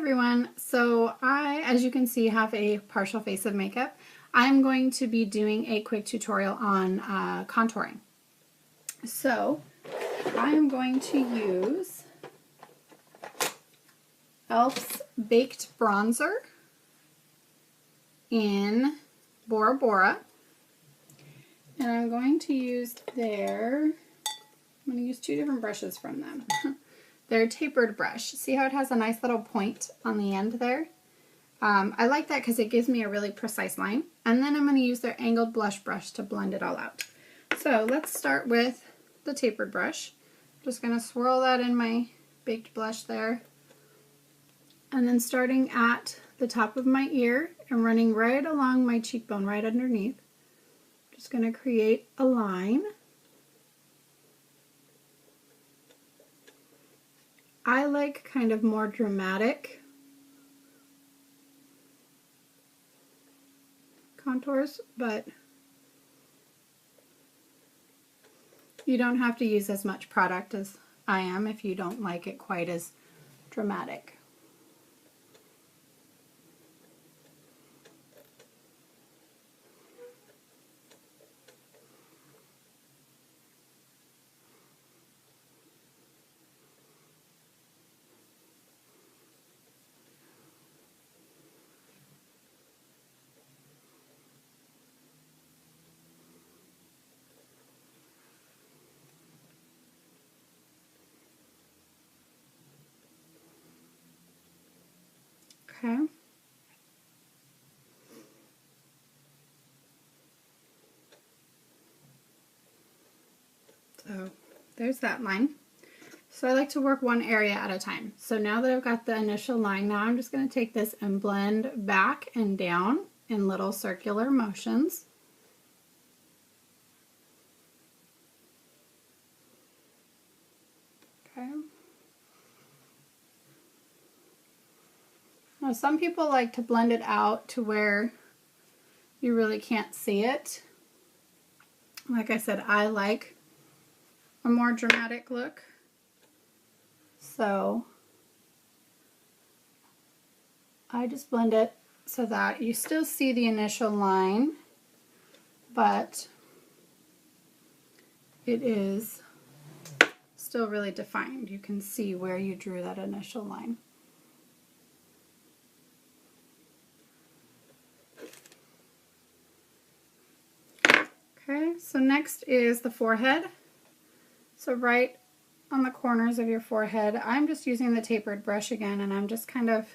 everyone. So I, as you can see, have a partial face of makeup. I'm going to be doing a quick tutorial on contouring. So I am going to use e.l.f.'s Baked Bronzer in Bora Bora. And I'm going to use I'm going to use two different brushes from them. Their tapered brush. See how it has a nice little point on the end there? I like that because it gives me a really precise line. And then I'm going to use their angled blush brush to blend it all out. So let's start with the tapered brush. Just going to swirl that in my baked blush there. And then starting at the top of my ear and running right along my cheekbone, right underneath. Just going to create a line. I like kind of more dramatic contours, but you don't have to use as much product as I am if you don't like it quite as dramatic. Okay. So there's that line. So I like to work one area at a time. So now that I've got the initial line, now I'm just going to take this and blend back and down in little circular motions. Okay. Now some people like to blend it out to where you really can't see it. Like I said, I like a more dramatic look. So I just blend it so that you still see the initial line, but it is still really defined. You can see where you drew that initial line. Okay, so next is the forehead. So right on the corners of your forehead, I'm just using the tapered brush again, and I'm just kind of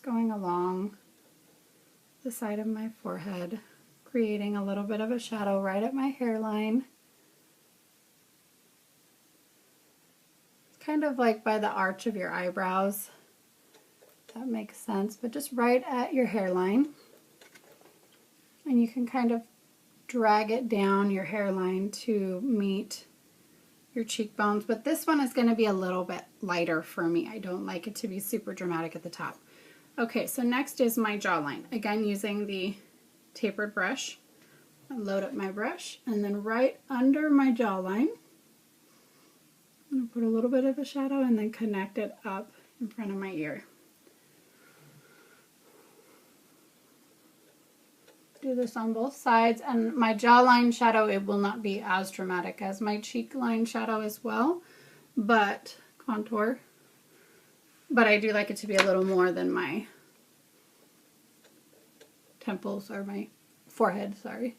going along the side of my forehead, creating a little bit of a shadow right at my hairline. It's kind of like by the arch of your eyebrows, if that makes sense, but just right at your hairline. And you can kind of drag it down your hairline to meet your cheekbones, but this one is going to be a little bit lighter for me. I don't like it to be super dramatic at the top. Okay, so next is my jawline. Again, using the tapered brush. I load up my brush, and then right under my jawline, I'm going to put a little bit of a shadow and then connect it up in front of my ear. Do this on both sides, and my jawline shadow, it will not be as dramatic as my cheek line shadow as well, but contour. But I do like it to be a little more than my temples or my forehead, sorry.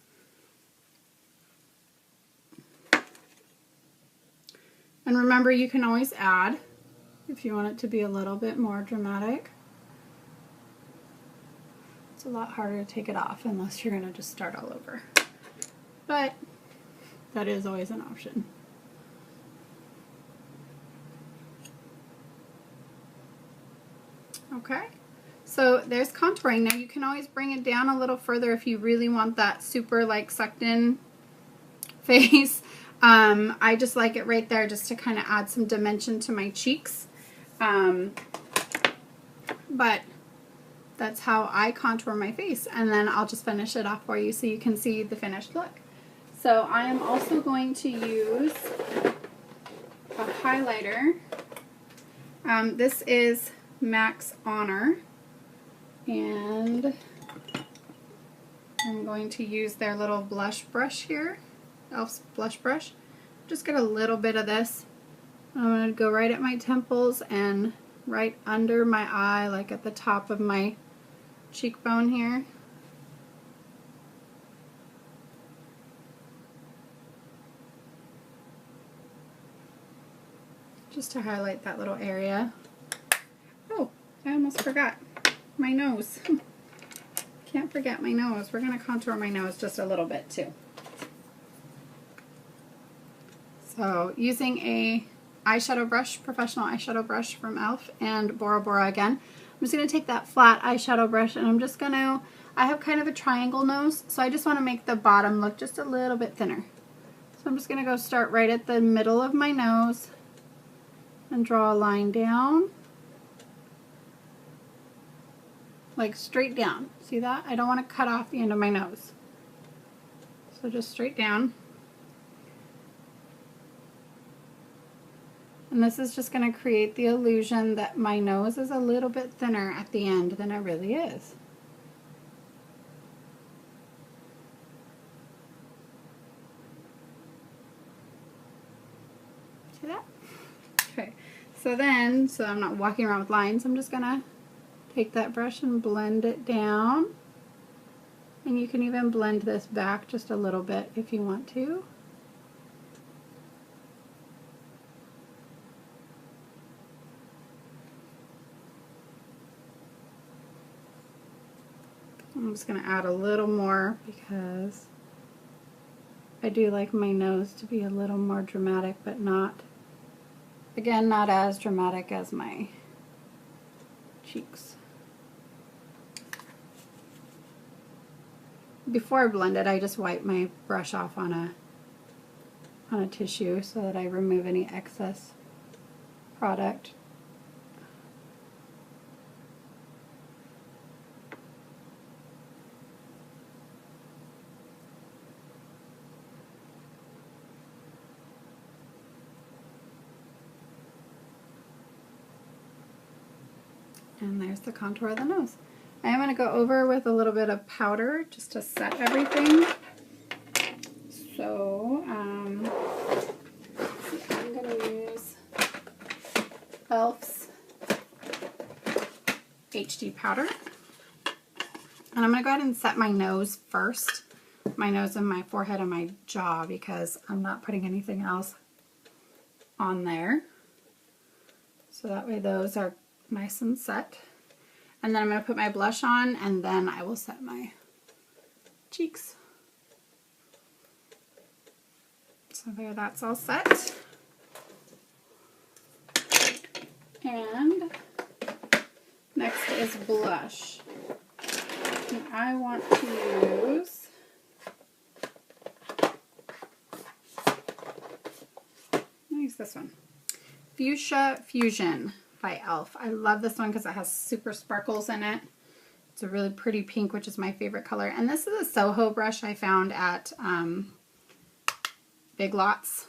And remember, you can always add if you want it to be a little bit more dramatic. It's a lot harder to take it off unless you're going to just start all over. But that is always an option. Okay, so there's contouring. Now you can always bring it down a little further if you really want that super like sucked in face. I just like it right there just to kind of add some dimension to my cheeks. But that's how I contour my face, and then I'll just finish it off for you so you can see the finished look. So I am also going to use a highlighter. This is MAC's Honor, and I'm going to use their little blush brush here, e.l.f.'s blush brush. Just get a little bit of this. I'm going to go right at my temples and right under my eye, like at the top of my cheekbone here. Just to highlight that little area. Oh, I almost forgot my nose. Can't forget my nose. We're going to contour my nose just a little bit too. So using a eyeshadow brush, professional eyeshadow brush from e.l.f. and Bora Bora again, I'm just going to take that flat eyeshadow brush and I'm just going to, I have kind of a triangle nose, so I just want to make the bottom look just a little bit thinner. So I'm just going to go start right at the middle of my nose and draw a line down, like straight down. See that? I don't want to cut off the end of my nose. So just straight down. And this is just going to create the illusion that my nose is a little bit thinner at the end than it really is. See that? Okay. So I'm not walking around with lines, I'm just going to take that brush and blend it down. And you can even blend this back just a little bit if you want to. I'm just going to add a little more because I do like my nose to be a little more dramatic, but not, again, not as dramatic as my cheeks. Before I blend it, I just wipe my brush off on a tissue so that I remove any excess product. And there's the contour of the nose. I am going to go over with a little bit of powder just to set everything. So, I'm going to use e.l.f.'s HD powder. And I'm going to go ahead and set my nose first. My nose and my forehead and my jaw, because I'm not putting anything else on there. So that way those are nice and set. And then I'm going to put my blush on, and then I will set my cheeks. So there, that's all set. And next is blush. And I want to use this one. Fuchsia Fusion by e.l.f. I love this one because it has super sparkles in it. It's a really pretty pink, which is my favorite color. And this is a Soho brush I found at Big Lots.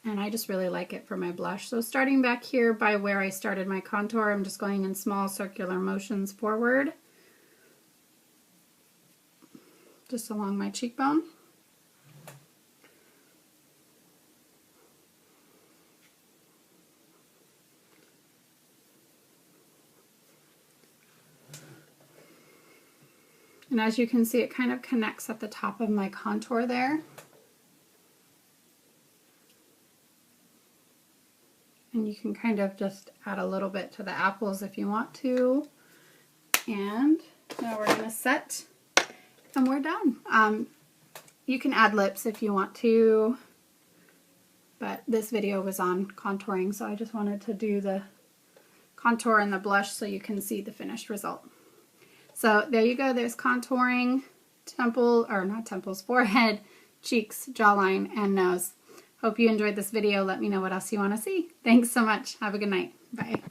And I just really like it for my blush. So starting back here by where I started my contour, I'm just going in small circular motions forward. Just along my cheekbone. And as you can see, it kind of connects at the top of my contour there. And you can kind of just add a little bit to the apples if you want to. And now we're going to set, and we're done. You can add lips if you want to, but this video was on contouring, so I just wanted to do the contour and the blush so you can see the finished result. So there you go, there's contouring, forehead, cheeks, jawline, and nose. Hope you enjoyed this video. Let me know what else you want to see. Thanks so much. Have a good night. Bye.